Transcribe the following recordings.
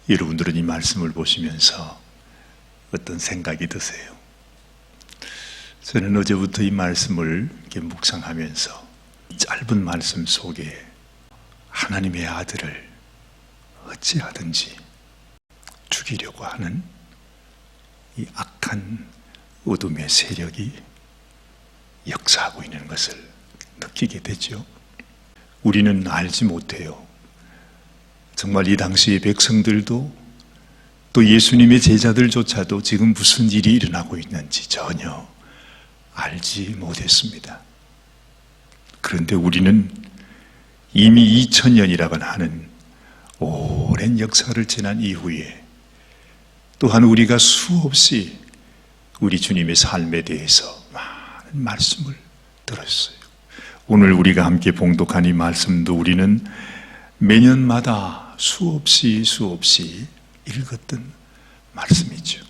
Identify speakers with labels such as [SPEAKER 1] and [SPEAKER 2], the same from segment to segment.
[SPEAKER 1] 여러분들은 이 말씀을 보시면서 어떤 생각이 드세요? 저는 어제부터 이 말씀을 이렇게 묵상하면서 짧은 말씀 속에 하나님의 아들을 어찌하든지 죽이려고 하는 이 악한 어둠의 세력이 역사하고 있는 것을 느끼게 되죠. 우리는 알지 못해요. 정말 이 당시의 백성들도 또 예수님의 제자들조차도 지금 무슨 일이 일어나고 있는지 전혀 알지 못했습니다. 그런데 우리는 이미 2000년이라고 하는 오랜 역사를 지난 이후에 또한 우리가 수없이 우리 주님의 삶에 대해서 많은 말씀을 들었어요. 오늘 우리가 함께 봉독한 이 말씀도 우리는 매년마다 수없이 읽었던 말씀이죠.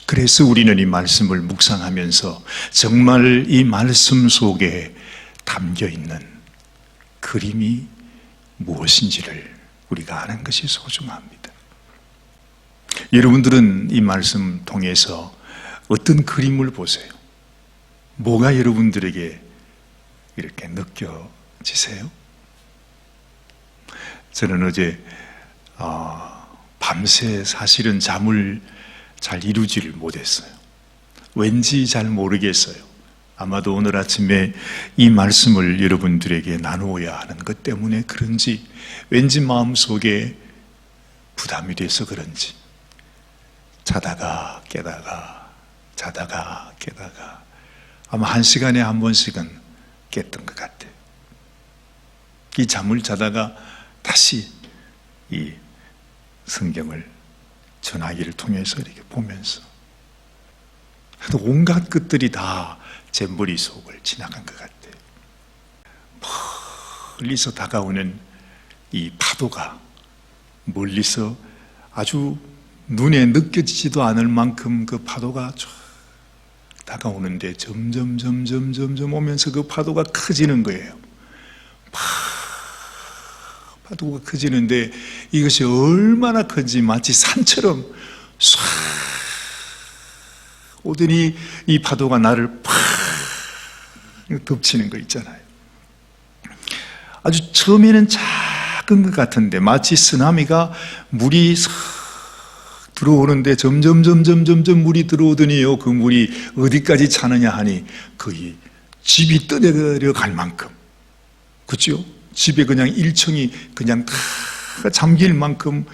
[SPEAKER 1] 그래서 우리는 이 말씀을 묵상하면서 정말 이 말씀 속에 담겨 있는 그림이 무엇인지를 우리가 아는 것이 소중합니다. 여러분들은 이 말씀 통해서 어떤 그림을 보세요? 뭐가 여러분들에게 이렇게 느껴지세요? 저는 어제 밤새 사실은 잠을 잘 이루지를 못했어요. 왠지 잘 모르겠어요. 아마도 오늘 아침에 이 말씀을 여러분들에게 나누어야 하는 것 때문에 그런지 왠지 마음속에 부담이 돼서 그런지 자다가 깨다가 아마 1시간에 한 번씩은 깼던 것 같아요. 이 잠을 자다가 다시 이 성경을 전화기를 통해서 이렇게 보면서 온갖 것들이 다 제 머릿속을 지나간 것 같아요. 멀리서 다가오는 이 파도가 멀리서 아주 눈에 느껴지지도 않을 만큼 그 파도가 쫙 다가오는데 점점 오면서 그 파도가 커지는 거예요. 파도가 커지는데 이것이 얼마나 큰지 마치 산처럼 唰 오더니 이 파도가 나를 팍 덮치는 거 있잖아요. 아주 처음에는 작은 것 같은데 마치 쓰나미가 물이 싹 들어오는데 점점 물이 들어오더니요, 그 물이 어디까지 차느냐 하니 거의 집이 떠내려 갈 만큼, 그렇죠? 집에 그냥 1층이 그냥 다 잠길 만큼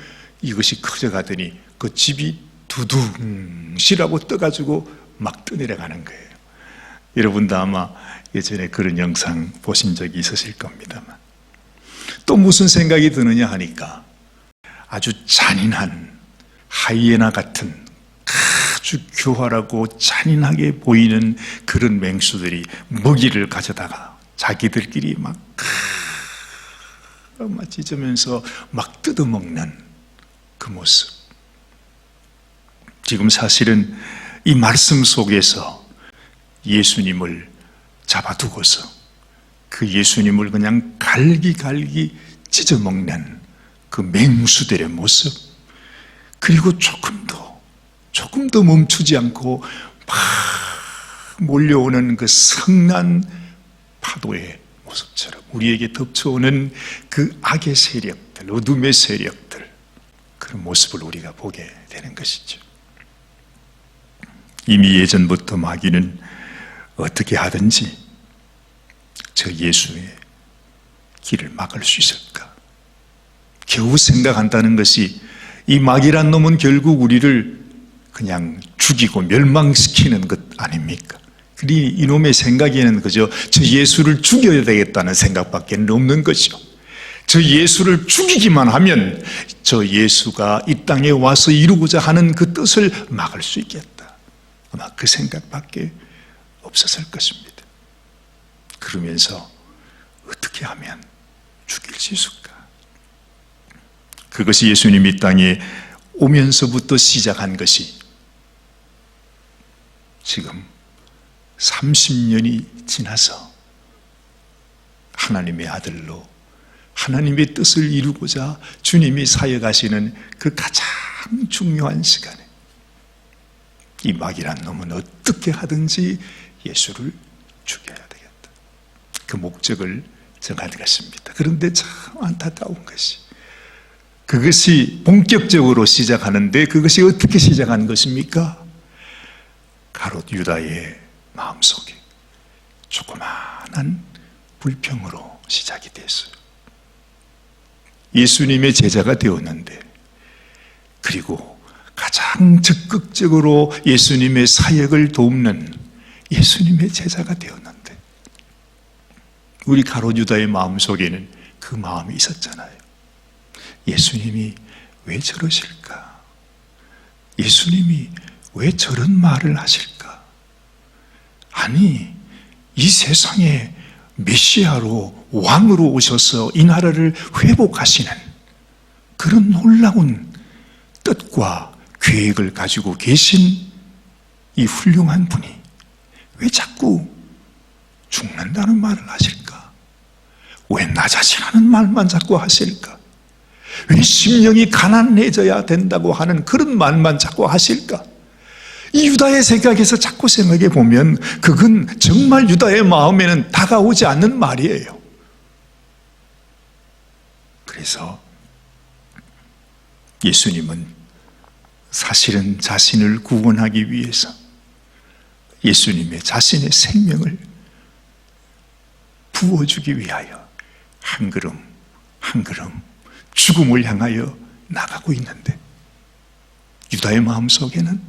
[SPEAKER 1] 이것이 커져가더니 그 집이 두둥실하고 떠가지고 막 떠내려가는 거예요. 여러분도 아마 예전에 그런 영상 보신 적이 있으실 겁니다만, 또 무슨 생각이 드느냐 하니까 아주 잔인한 하이에나 같은 아주 교활하고 잔인하게 보이는 그런 맹수들이 먹이를 가져다가 자기들끼리 막 찢으면서 막 뜯어먹는 그 모습. 지금 사실은 이 말씀 속에서 예수님을 잡아두고서 그 예수님을 그냥 갈기 찢어먹는 그 맹수들의 모습, 그리고 조금 더 멈추지 않고 막 몰려오는 그 성난 파도의 모습처럼 우리에게 덮쳐오는 그 악의 세력들, 어둠의 세력들, 그런 모습을 우리가 보게 되는 것이죠. 이미 예전부터 마귀는 어떻게 하든지 저 예수의 길을 막을 수 있을까? 겨우 생각한다는 것이 이 마귀란 놈은 결국 우리를 그냥 죽이고 멸망시키는 것 아닙니까? 그리 이놈의 생각에는 그저 저 예수를 죽여야 되겠다는 생각밖에 없는 것이요. 저 예수를 죽이기만 하면 저 예수가 이 땅에 와서 이루고자 하는 그 뜻을 막을 수 있겠다. 아마 그 생각밖에 없었을 것입니다. 그러면서 어떻게 하면 죽일 수 있을까? 그것이 예수님이 이 땅에 오면서부터 시작한 것이 지금 30년이 지나서 하나님의 아들로 하나님의 뜻을 이루고자 주님이 사역하시는 그 가장 중요한 시간에 이 마귀란 놈은 어떻게 하든지 예수를 죽여야 되겠다. 그 목적을 정하는 것입니다. 그런데 참 안타까운 것이 그것이 본격적으로 시작하는데 그것이 어떻게 시작한 것입니까? 가롯 유다의 마음속에 조그마한 불평으로 시작이 됐어요. 예수님의 제자가 되었는데, 그리고 가장 적극적으로 예수님의 사역을 돕는 예수님의 제자가 되었는데, 우리 가롯 유다의 마음속에는 그 마음이 있었잖아요. 예수님이 왜 저러실까? 예수님이 왜 저런 말을 하실까? 아니, 이 세상에 메시아로 왕으로 오셔서 이 나라를 회복하시는 그런 놀라운 뜻과 계획을 가지고 계신 이 훌륭한 분이 왜 자꾸 죽는다는 말을 하실까? 왜 나 자신하는 말만 자꾸 하실까? 왜 심령이 가난해져야 된다고 하는 그런 말만 자꾸 하실까? 이 유다의 생각에서 자꾸 생각해 보면 그건 정말 유다의 마음에는 다가오지 않는 말이에요. 그래서 예수님은 사실은 자신을 구원하기 위해서 예수님의 자신의 생명을 부어주기 위하여 한 걸음 한 걸음 죽음을 향하여 나가고 있는데, 유다의 마음속에는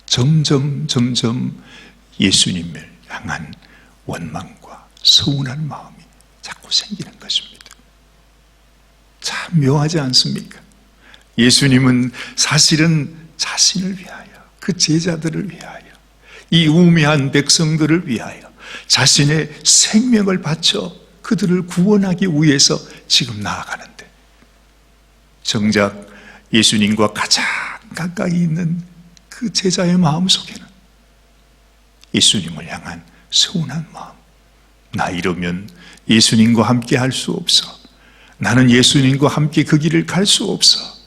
[SPEAKER 1] 점점 예수님을 향한 원망과 서운한 마음이 자꾸 생기는 것입니다. 참 묘하지 않습니까? 예수님은 사실은 자신을 위하여, 그 제자들을 위하여, 이 우매한 백성들을 위하여 자신의 생명을 바쳐 그들을 구원하기 위해서 지금 나아가는데, 정작 예수님과 가장 가까이 있는 그 제자의 마음속에는 예수님을 향한 서운한 마음, 나 이러면 예수님과 함께 할 수 없어, 나는 예수님과 함께 그 길을 갈 수 없어.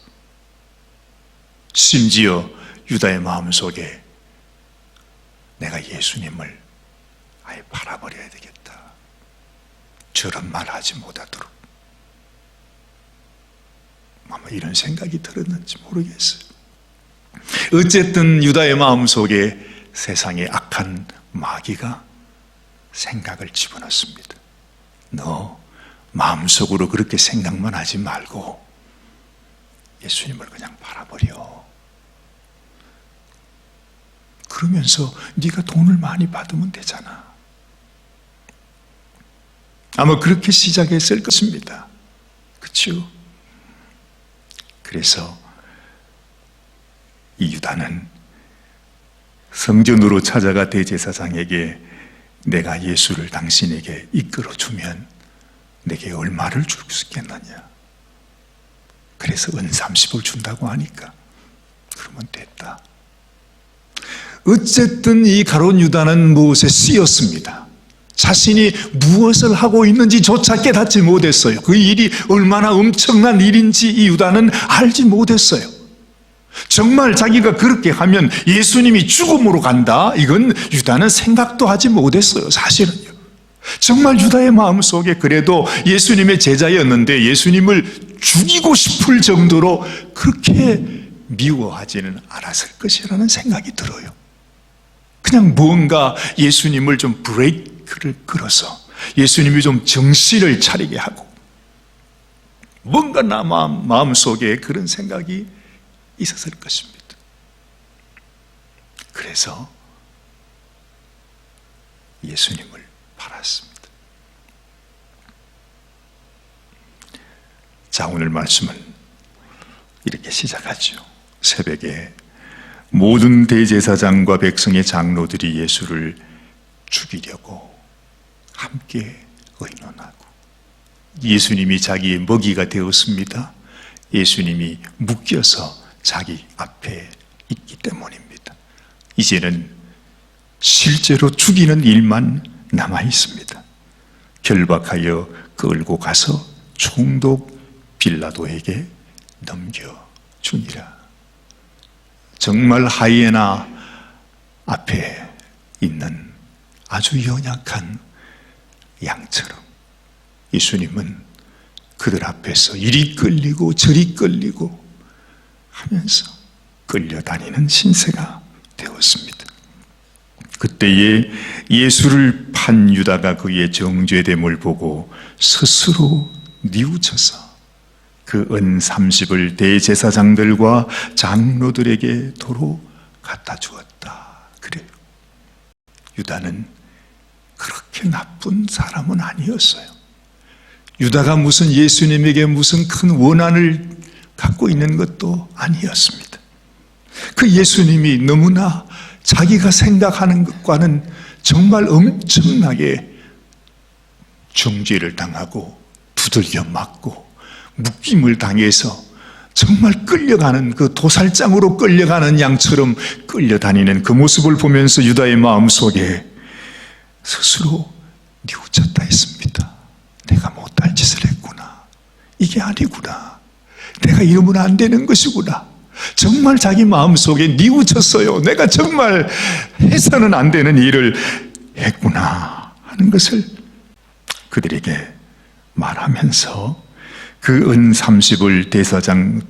[SPEAKER 1] 심지어 유다의 마음속에 내가 예수님을 아예 팔아버려야 되겠다, 저런 말 하지 못하도록, 아마 이런 생각이 들었는지 모르겠어요. 어쨌든 유다의 마음속에 세상의 악한 마귀가 생각을 집어넣습니다. 너 마음속으로 그렇게 생각만 하지 말고 예수님을 그냥 팔아버려. 그러면서 네가 돈을 많이 받으면 되잖아. 아마 그렇게 시작했을 것입니다. 그렇죠? 그래서 이 유다는 성전으로 찾아가 대제사장에게 내가 예수를 당신에게 이끌어 주면 내게 얼마를 줄 수 있겠느냐, 그래서 은 30을 준다고 하니까 그러면 됐다. 어쨌든 이 가룟 유다는 무엇에 쓰였습니다. 자신이 무엇을 하고 있는지조차 깨닫지 못했어요. 그 일이 얼마나 엄청난 일인지 이 유다는 알지 못했어요. 정말 자기가 그렇게 하면 예수님이 죽음으로 간다, 이건 유다는 생각도 하지 못했어요. 사실은요. 정말 유다의 마음속에 그래도 예수님의 제자였는데 예수님을 죽이고 싶을 정도로 그렇게 미워하지는 않았을 것이라는 생각이 들어요. 그냥 뭔가 예수님을 좀 브레이크를 걸어서 예수님이 좀 정신을 차리게 하고, 뭔가 나 마음속에 그런 생각이 있었을 것입니다. 그래서 예수님을 팔았습니다. 자, 오늘 말씀은 이렇게 시작하죠. 새벽에 모든 대제사장과 백성의 장로들이 예수를 죽이려고 함께 의논하고, 예수님이 자기의 먹이가 되었습니다. 예수님이 묶여서 자기 앞에 있기 때문입니다. 이제는 실제로 죽이는 일만 남아 있습니다. 결박하여 끌고 가서 총독 빌라도에게 넘겨주니라. 정말 하이에나 앞에 있는 아주 연약한 양처럼 예수님은 그들 앞에서 이리 끌리고 저리 끌리고 하면서 끌려다니는 신세가 되었습니다. 그때에 예수를 판 유다가 그의 정죄됨을 보고 스스로 뉘우쳐서 그 은 30을 대제사장들과 장로들에게 도로 갖다 주었다. 그래요. 유다는 그렇게 나쁜 사람은 아니었어요. 유다가 무슨 예수님에게 무슨 큰 원한을 갖고 있는 것도 아니었습니다. 그 예수님이 너무나 자기가 생각하는 것과는 정말 엄청나게 정죄를 당하고 두들겨 맞고 묶임을 당해서 정말 끌려가는 그 도살장으로 끌려가는 양처럼 끌려다니는 그 모습을 보면서 유다의 마음속에 스스로 뉘우쳤다 했습니다. 내가 못할 짓을 했구나. 이게 아니구나. 내가 이러면 안 되는 것이구나. 정말 자기 마음속에 뉘우쳤어요. 내가 정말 해서는 안 되는 일을 했구나 하는 것을 그들에게 말하면서 그 은 30을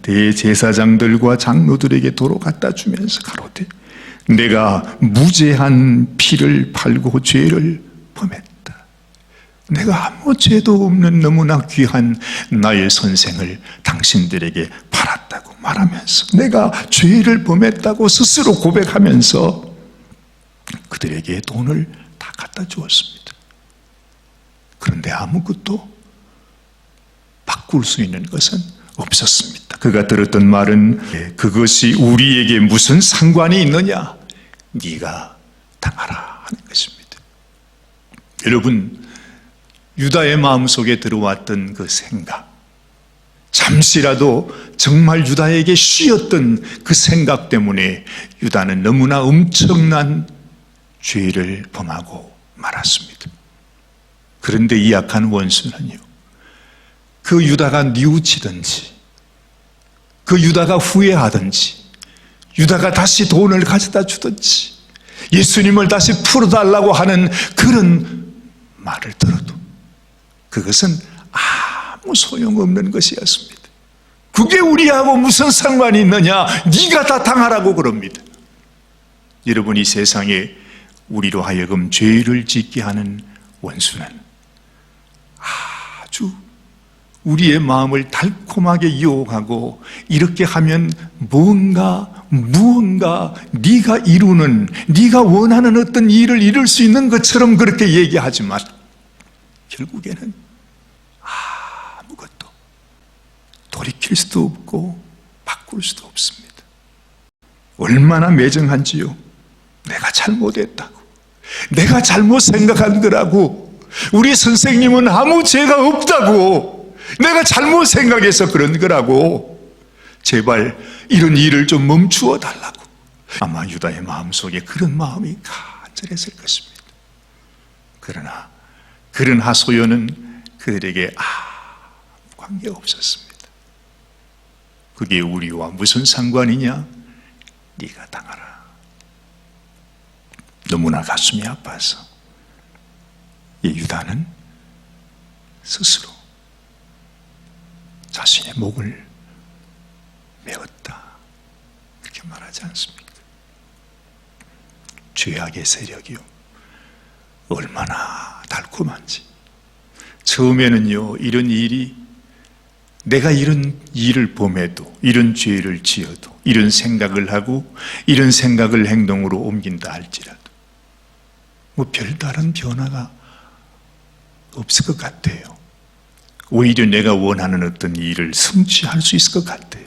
[SPEAKER 1] 대제사장들과 장로들에게 도로 갖다 주면서 가로되 내가 무죄한 피를 팔고 죄를 범했다. 내가 아무 죄도 없는 너무나 귀한 나의 선생을 당신들에게 팔았다고 말하면서 내가 죄를 범했다고 스스로 고백하면서 그들에게 돈을 다 갖다 주었습니다. 그런데 아무것도 바꿀 수 있는 것은 없었습니다. 그가 들었던 말은 그것이 우리에게 무슨 상관이 있느냐? 네가 당하라 하는 것입니다. 여러분, 유다의 마음속에 들어왔던 그 생각, 잠시라도 정말 유다에게 쉬었던 그 생각 때문에 유다는 너무나 엄청난 죄를 범하고 말았습니다. 그런데 이 악한 원수는요, 그 유다가 뉘우치든지 그 유다가 후회하든지 유다가 다시 돈을 가져다 주든지 예수님을 다시 풀어달라고 하는 그런 말을 들어도 그것은 아무 소용없는 것이었습니다. 그게 우리하고 무슨 상관이 있느냐? 네가 다 당하라고 그럽니다. 여러분, 이 세상에 우리로 하여금 죄를 짓게 하는 원수는 아주 우리의 마음을 달콤하게 유혹하고 이렇게 하면 무언가 네가 이루는, 네가 원하는 어떤 일을 이룰 수 있는 것처럼 그렇게 얘기하지만 결국에는 아무것도 돌이킬 수도 없고 바꿀 수도 없습니다. 얼마나 매정한지요. 내가 잘못했다고, 내가 잘못 생각한 거라고, 우리 선생님은 아무 죄가 없다고, 내가 잘못 생각해서 그런 거라고, 제발 이런 일을 좀 멈추어 달라고. 아마 유다의 마음속에 그런 마음이 간절했을 것입니다. 그러나 그런 하소연은 그들에게 아무 관계가 없었습니다. 그게 우리와 무슨 상관이냐? 네가 당하라. 너무나 가슴이 아파서 이 유다는 스스로 자신의 목을 메었다, 이렇게 말하지 않습니까? 죄악의 세력이요, 얼마나 달콤한지. 처음에는요, 이런 일이, 내가 이런 일을 범해도, 이런 죄를 지어도, 이런 생각을 하고 이런 생각을 행동으로 옮긴다 할지라도 뭐 별다른 변화가 없을 것 같아요. 오히려 내가 원하는 어떤 일을 성취할 수 있을 것 같아요.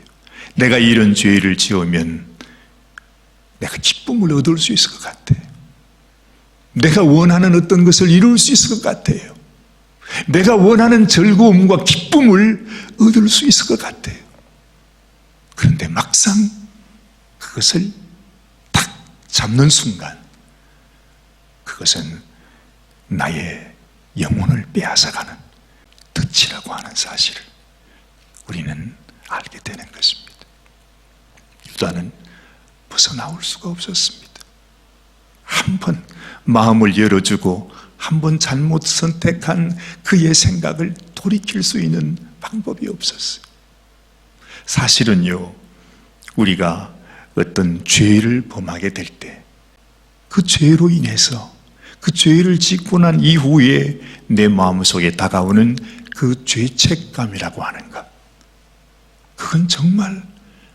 [SPEAKER 1] 내가 이런 죄를 지으면 내가 기쁨을 얻을 수 있을 것 같아요. 내가 원하는 어떤 것을 이룰 수 있을 것 같아요. 내가 원하는 즐거움과 기쁨을 얻을 수 있을 것 같아요. 그런데 막상 그것을 딱 잡는 순간 그것은 나의 영혼을 빼앗아가는, 끝이라고 하는 사실을 우리는 알게 되는 것입니다. 유다는 벗어나올 수가 없었습니다. 한번 마음을 열어주고 한번 잘못 선택한 그의 생각을 돌이킬 수 있는 방법이 없었어요. 사실은요, 우리가 어떤 죄를 범하게 될 때 그 죄로 인해서 그 죄를 짓고 난 이후에 내 마음속에 다가오는 그 죄책감이라고 하는 것, 그건 정말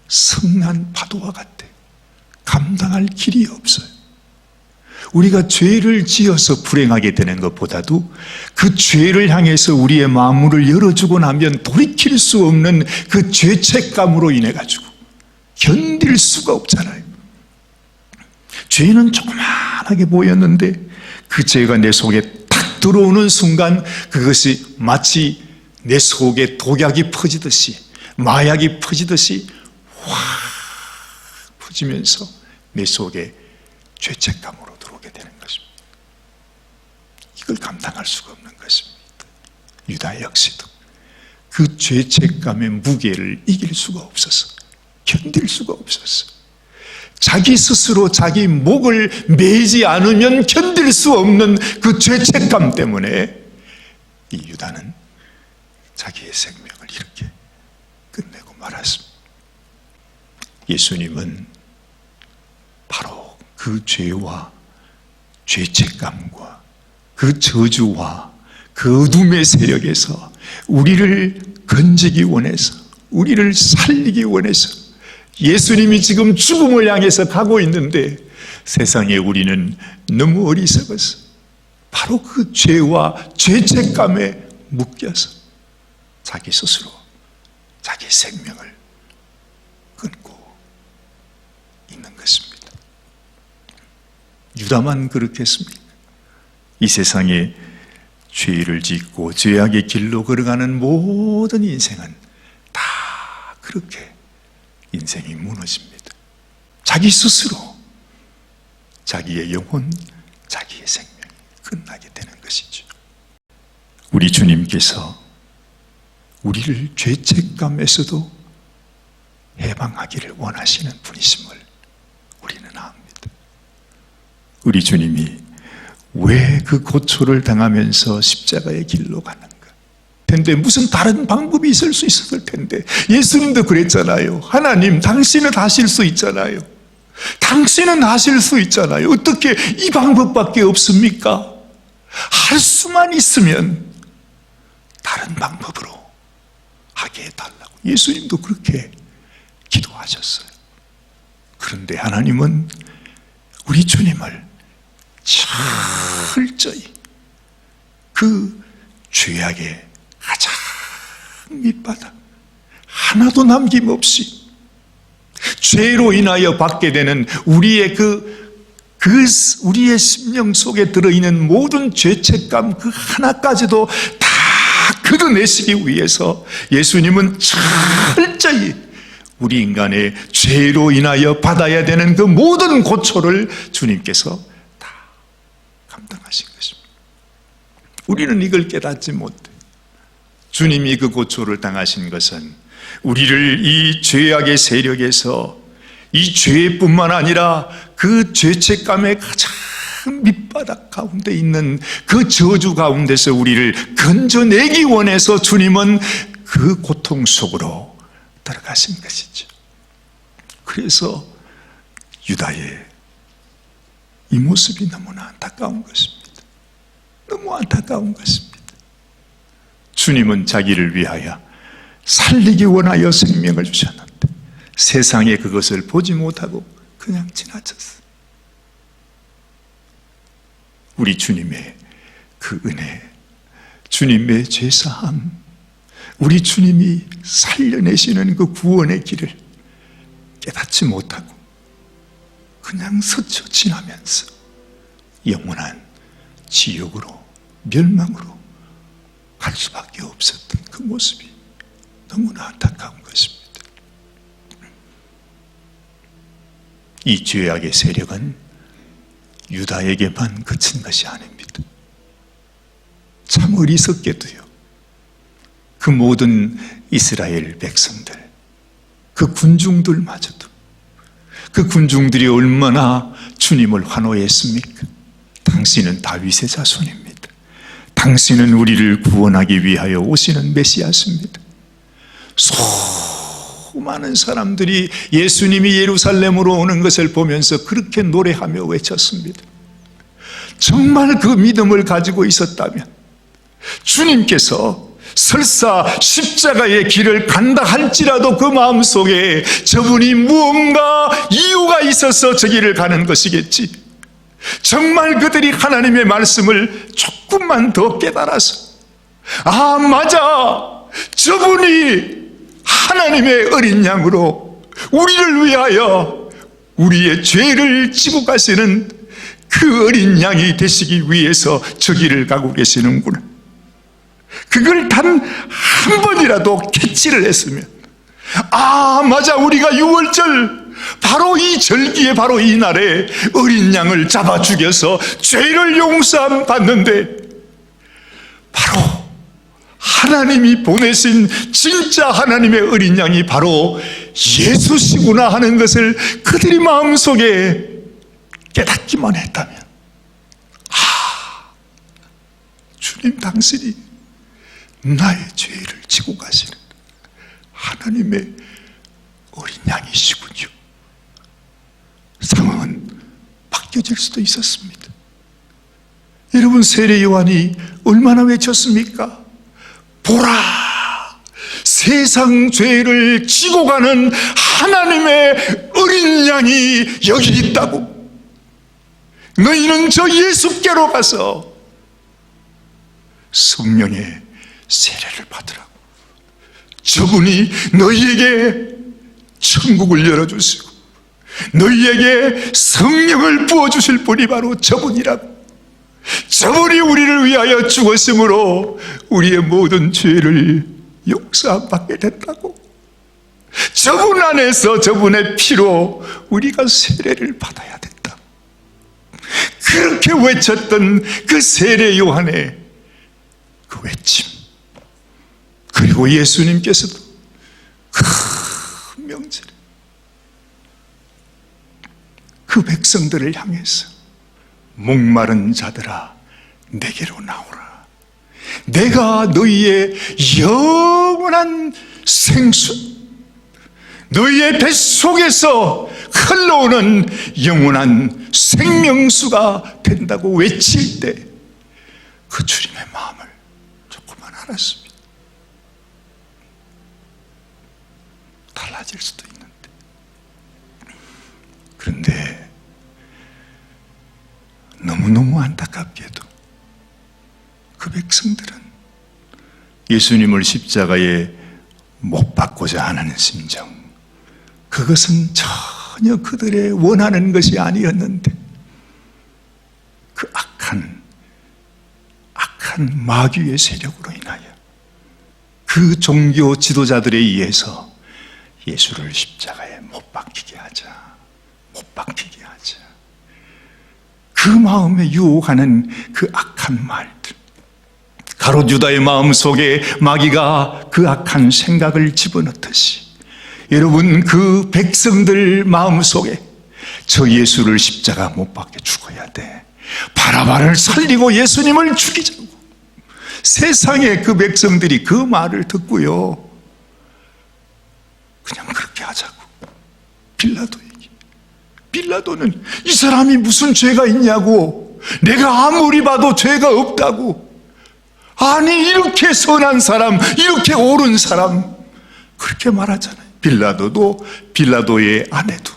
[SPEAKER 1] 성난 파도와 같아요. 감당할 길이 없어요. 우리가 죄를 지어서 불행하게 되는 것보다도 그 죄를 향해서 우리의 마음을 열어주고 나면 돌이킬 수 없는 그 죄책감으로 인해 가지고 견딜 수가 없잖아요. 죄는 조그만하게 보였는데 그 죄가 내 속에 탁 들어오는 순간 그것이 마치 내 속에 독약이 퍼지듯이, 마약이 퍼지듯이 확 퍼지면서 내 속에 죄책감으로 들어오게 되는 것입니다. 이걸 감당할 수가 없는 것입니다. 유다 역시도 그 죄책감의 무게를 이길 수가 없어서, 견딜 수가 없었어. 자기 스스로 자기 목을 매지 않으면 견딜 수 없는 그 죄책감 때문에 이 유다는 자기의 생명을 이렇게 끝내고 말았습니다. 예수님은 바로 그 죄와 죄책감과 그 저주와 그 어둠의 세력에서 우리를 건지기 원해서, 우리를 살리기 원해서 예수님이 지금 죽음을 향해서 가고 있는데 세상에 우리는 너무 어리석어서 바로 그 죄와 죄책감에 묶여서 자기 스스로 자기 생명을 끊고 있는 것입니다. 유다만 그렇겠습니까? 이 세상에 죄를 짓고 죄악의 길로 걸어가는 모든 인생은 다 그렇게 인생이 무너집니다. 자기 스스로 자기의 영혼, 자기의 생명이 끝나게 되는 것이죠. 우리 주님께서 우리를 죄책감에서도 해방하기를 원하시는 분이심을 우리는 압니다. 우리 주님이 왜 그 고초를 당하면서 십자가의 길로 가는가? 텐데 무슨 다른 방법이 있을 수 있었을 텐데 예수님도 그랬잖아요. 하나님, 당신은 하실 수 있잖아요. 당신은 하실 수 있잖아요. 어떻게 이 방법밖에 없습니까? 할 수만 있으면 다른 방법으로 하게 해달라고 예수님도 그렇게 기도하셨어요. 그런데 하나님은 우리 주님을 철저히 그 죄악의 가장 밑바닥 하나도 남김없이 죄로 인하여 받게 되는 우리의 우리의 심령 속에 들어있는 모든 죄책감 그 하나까지도 다 걷어내시기 위해서 예수님은 철저히 우리 인간의 죄로 인하여 받아야 되는 그 모든 고초를 주님께서 다 감당하신 것입니다. 우리는 이걸 깨닫지 못해. 주님이 그 고초를 당하신 것은 우리를 이 죄악의 세력에서 이 죄뿐만 아니라 그 죄책감의 가장 밑바닥 가운데 있는 그 저주 가운데서 우리를 건져내기 원해서 주님은 그 고통 속으로 들어가신 것이죠. 그래서 유다의 이 모습이 너무나 안타까운 것입니다. 너무 안타까운 것입니다. 주님은 자기를 위하여 살리기 원하여 생명을 주셨는데 세상에 그것을 보지 못하고 그냥 지나쳤어요. 우리 주님의 그 은혜, 주님의 죄사함, 우리 주님이 살려내시는 그 구원의 길을 깨닫지 못하고 그냥 스쳐 지나면서 영원한 지옥으로, 멸망으로 갈 수밖에 없었던 그 모습이 너무나 안타까운 것입니다. 이 죄악의 세력은 유다에게만 그친 것이 아닙니다. 참 어리석게도요, 그 모든 이스라엘 백성들, 그 군중들마저도, 그 군중들이 얼마나 주님을 환호했습니까? 당신은 다윗의 자손입니다. 당신은 우리를 구원하기 위하여 오시는 메시아십니다. 수많은 사람들이 예수님이 예루살렘으로 오는 것을 보면서 그렇게 노래하며 외쳤습니다. 정말 그 믿음을 가지고 있었다면 주님께서 설사 십자가의 길을 간다 할지라도 그 마음속에 저분이 무언가 이유가 있어서 저 길을 가는 것이겠지, 정말 그들이 하나님의 말씀을 조금만 더 깨달아서 아 맞아, 저분이 하나님의 어린 양으로 우리를 위하여 우리의 죄를 지고 가시는 그 어린 양이 되시기 위해서 저 길을 가고 계시는구나, 그걸 단 한 번이라도 캐치를 했으면 아 맞아, 우리가 6월절 바로 이 절기에 바로 이 날에 어린 양을 잡아 죽여서 죄를 용서함 받는데 바로 하나님이 보내신 진짜 하나님의 어린 양이 바로 예수시구나 하는 것을 그들이 마음속에 깨닫기만 했다면 아, 주님 당신이 나의 죄를 지고 가시는 하나님의 어린 양이시군요. 상황은 바뀌어질 수도 있었습니다. 여러분, 세례 요한이 얼마나 외쳤습니까? 보라, 세상 죄를 지고 가는 하나님의 어린 양이 여기 있다고. 너희는 저 예수께로 가서 성령의 세례를 받으라고. 저분이 너희에게 천국을 열어주시고 너희에게 성령을 부어주실 분이 바로 저분이라고. 저분이 우리를 위하여 죽었으므로 우리의 모든 죄를 용서받게 됐다고. 저분 안에서 저분의 피로 우리가 세례를 받아야 됐다. 그렇게 외쳤던 그 세례 요한의 그 외침, 그리고 예수님께서도 큰 명절 그 백성들을 향해서 목마른 자들아 내게로 나오라, 내가 너희의 영원한 생수, 너희의 뱃속에서 흘러오는 영원한 생명수가 된다고 외칠 때 그 주님의 마음을 조금만 알았습니다. 달라질 수도 있는데, 그런데 너무너무 안타깝게도 그 백성들은 예수님을 십자가에 못 박고자 하는 심정, 그것은 전혀 그들의 원하는 것이 아니었는데 그 악한 마귀의 세력으로 인하여 그 종교 지도자들에 의해서 예수를 십자가에 못 박히게 하자, 그 마음에 유혹하는 그 악한 말들, 가롯 유다의 마음 속에 마귀가 그 악한 생각을 집어넣듯이 여러분, 그 백성들 마음 속에 저 예수를 십자가 못 박게 죽어야 돼, 바라바를 살리고 예수님을 죽이자고, 세상에 그 백성들이 그 말을 듣고요, 그냥 그렇게 하자고. 빌라도는 이 사람이 무슨 죄가 있냐고, 내가 아무리 봐도 죄가 없다고, 아니 이렇게 선한 사람, 이렇게 옳은 사람, 그렇게 말하잖아요. 빌라도의 아내도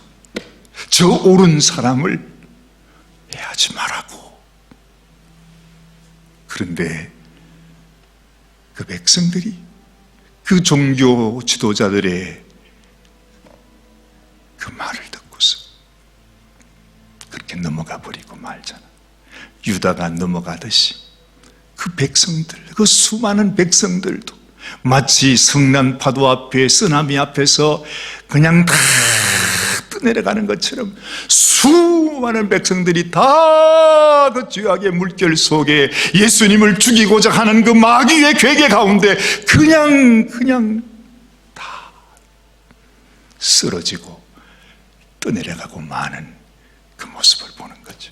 [SPEAKER 1] 저 옳은 사람을 해하지 말라고. 그런데 그 백성들이 그 종교 지도자들의 그 말을 듣고서 그렇게 넘어가 버리고 말잖아. 유다가 넘어가듯이 그 백성들, 그 수많은 백성들도 마치 성난 파도 앞에, 쓰나미 앞에서 그냥 다 떠내려가는 것처럼 수많은 백성들이 다 그 죄악의 물결 속에 예수님을 죽이고자 하는 그 마귀의 괴계 가운데 그냥 다 쓰러지고 떠내려가고 마는 그 모습을 보는 거죠.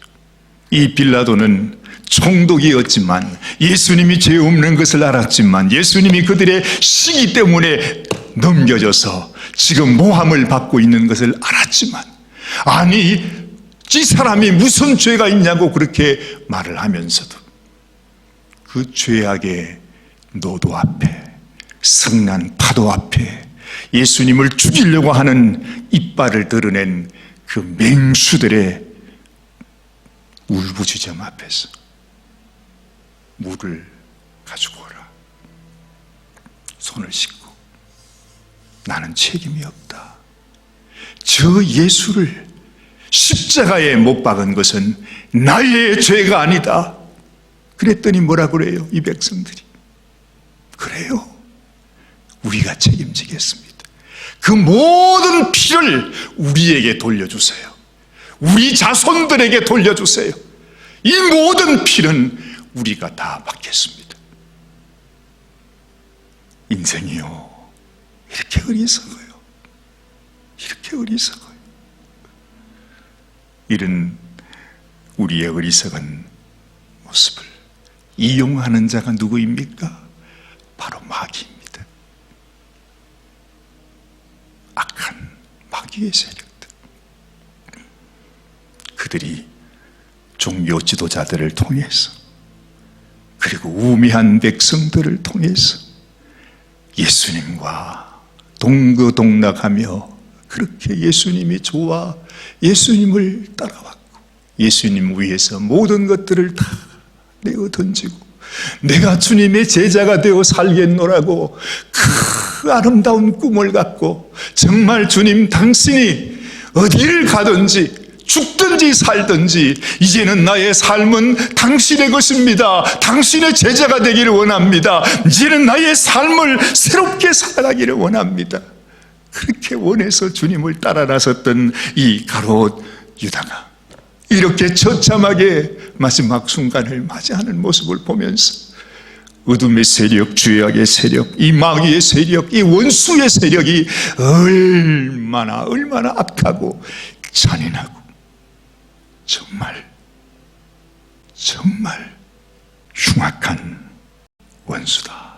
[SPEAKER 1] 이 빌라도는 총독이었지만 예수님이 죄 없는 것을 알았지만 예수님이 그들의 시기 때문에 넘겨져서 지금 모함을 받고 있는 것을 알았지만, 아니 이 사람이 무슨 죄가 있냐고 그렇게 말을 하면서도 그 죄악의 노도 앞에, 성난 파도 앞에 예수님을 죽이려고 하는 이빨을 드러낸 그 맹수들의 울부짖음 앞에서 물을 가지고 오라, 손을 씻고, 나는 책임이 없다, 저 예수를 십자가에 못 박은 것은 나의 죄가 아니다. 그랬더니 뭐라 그래요? 이 백성들이, 그래요, 우리가 책임지겠습니다. 그 모든 피를 우리에게 돌려주세요. 우리 자손들에게 돌려주세요. 이 모든 피는 우리가 다 받겠습니다. 인생이요, 이렇게 어리석어요. 이렇게 어리석어요. 이런 우리의 어리석은 모습을 이용하는 자가 누구입니까? 바로 마귀입니다. 악한 마귀의 세력들. 그들이 종교 지도자들을 통해서, 그리고 우매한 백성들을 통해서 예수님과 동거동락하며 그렇게 예수님이 좋아 예수님을 따라왔고, 예수님 위해서 모든 것들을 다 내어 던지고, 내가 주님의 제자가 되어 살겠노라고 그 아름다운 꿈을 갖고, 정말 주님 당신이 어디를 가든지 죽든지 살든지 이제는 나의 삶은 당신의 것입니다, 당신의 제자가 되기를 원합니다, 이제는 나의 삶을 새롭게 살아가기를 원합니다, 그렇게 원해서 주님을 따라 나섰던 이 가롯 유다가 이렇게 처참하게 마지막 순간을 맞이하는 모습을 보면서 어둠의 세력, 죄악의 세력, 이 마귀의 세력, 이 원수의 세력이 얼마나 악하고 잔인하고 정말 흉악한 원수다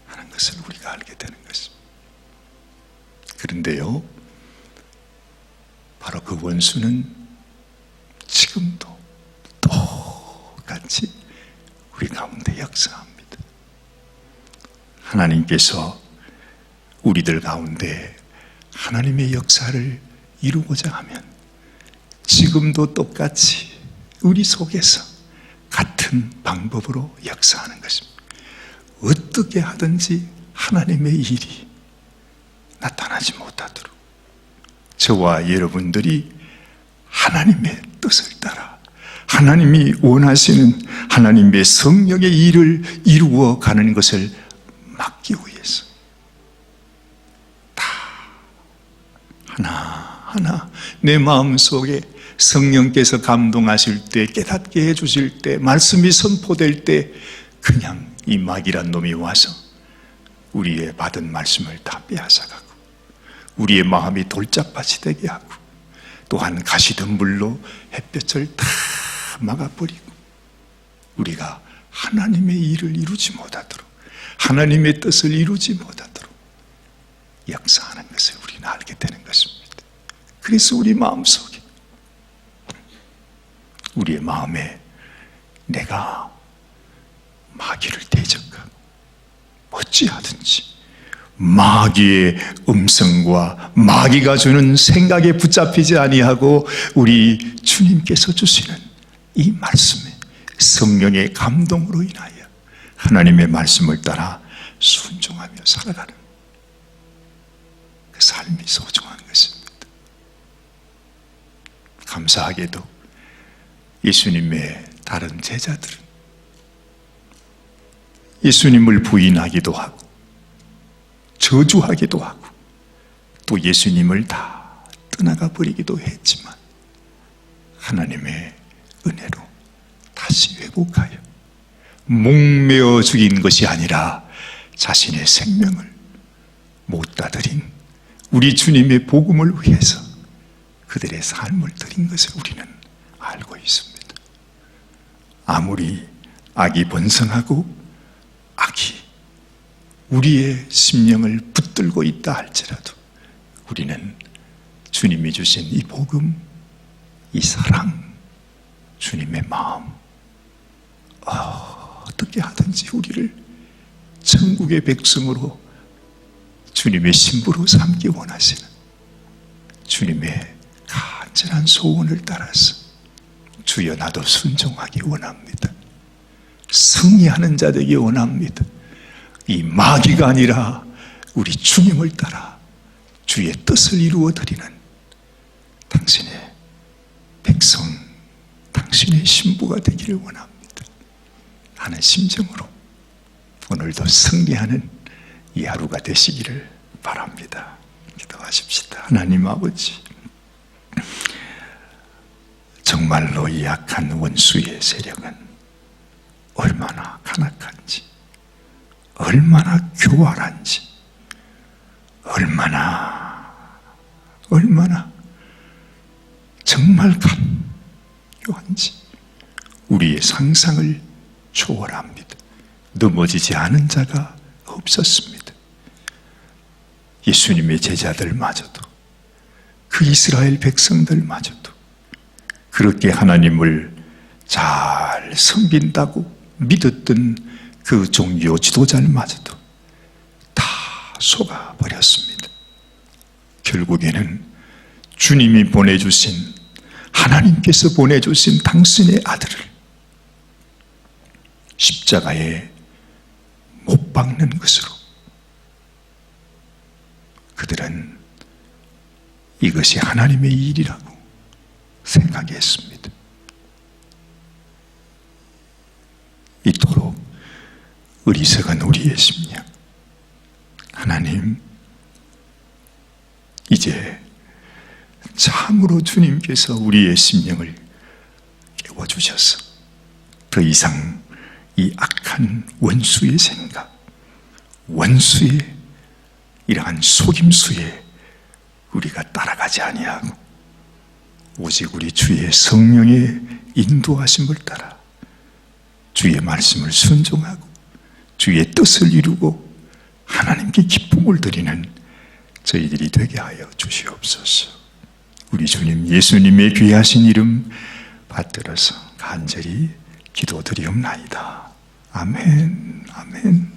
[SPEAKER 1] 하는 것을 우리가 알게 되는 것입니다. 그런데요, 바로 그 원수는 지금도 똑같이 우리 가운데 역사합니다. 하나님께서 우리들 가운데 하나님의 역사를 이루고자 하면 지금도 똑같이 우리 속에서 같은 방법으로 역사하는 것입니다. 어떻게 하든지 하나님의 일이 나타나지 못하도록 저와 여러분들이 하나님의 뜻을 따라 하나님이 원하시는 하나님의 성령의 일을 이루어 가는 것을 막기 위해서 다 하나하나 내 마음속에 성령께서 감동하실 때, 깨닫게 해주실 때, 말씀이 선포될 때 그냥 이 마귀란 놈이 와서 우리의 받은 말씀을 다 빼앗아가고 우리의 마음이 돌짝밭이 되게 하고, 또한 가시덤불로 햇볕을 다 막아버리고 우리가 하나님의 일을 이루지 못하도록, 하나님의 뜻을 이루지 못하도록 역사하는 것을 우리는 알게 되는 것입니다. 그래서 우리 마음속에, 우리의 마음에 내가 마귀를 대적하고 어찌하든지 마귀의 음성과 마귀가 주는 생각에 붙잡히지 아니하고 우리 주님께서 주시는 이 말씀에 성령의 감동으로 인하여 하나님의 말씀을 따라 순종하며 살아가는 그 삶이 소중한 것입니다. 감사하게도 예수님의 다른 제자들은 예수님을 부인하기도 하고 저주하기도 하고 또 예수님을 다 떠나가 버리기도 했지만 하나님의 은혜로 다시 회복하여 목매어 죽인 것이 아니라 자신의 생명을 못다 드린 우리 주님의 복음을 위해서 그들의 삶을 드린 것을 우리는 알고 있습니다. 아무리 악이 번성하고 악이 우리의 심령을 붙들고 있다 할지라도 우리는 주님이 주신 이 복음, 이 사랑, 주님의 마음, 어떻게 하든지 우리를 천국의 백성으로 주님의 신부로 삼기 원하시는 주님의 간절한 소원을 따라서 주여 나도 순종하기 원합니다. 승리하는 자 되기 원합니다. 이 마귀가 아니라 우리 주님을 따라 주의 뜻을 이루어 드리는 당신의 백성, 당신의 신부가 되기를 원합니다. 하는 심정으로 오늘도 승리하는 이 하루가 되시기를 바랍니다. 기도하십시다. 하나님 아버지, 정말로 이 약한 원수의 세력은 얼마나 간악한지, 얼마나 교활한지, 얼마나 정말 간교한지 우리의 상상을 초월합니다. 넘어지지 않은 자가 없었습니다. 예수님의 제자들마저도, 그 이스라엘 백성들마저도 그렇게 하나님을 잘 섬긴다고 믿었던 그 종교 지도자들마저도 다 속아버렸습니다. 결국에는 주님이 보내주신, 하나님께서 보내주신 당신의 아들을 십자가에 못 박는 것으로 그들은 이것이 하나님의 일이라고 생각했습니다. 이토록 어리석은 우리의 심령, 하나님, 이제 참으로 주님께서 우리의 심령을 깨워주셔서 더 이상 이 악한 원수의 생각, 원수의 이러한 속임수에 우리가 따라가지 아니하고 오직 우리 주의 성령의 인도하심을 따라 주의 말씀을 순종하고 주의 뜻을 이루고 하나님께 기쁨을 드리는 저희들이 되게 하여 주시옵소서. 우리 주님 예수님의 귀하신 이름 받들어서 간절히 기도드리옵나이다. 아멘, 아멘.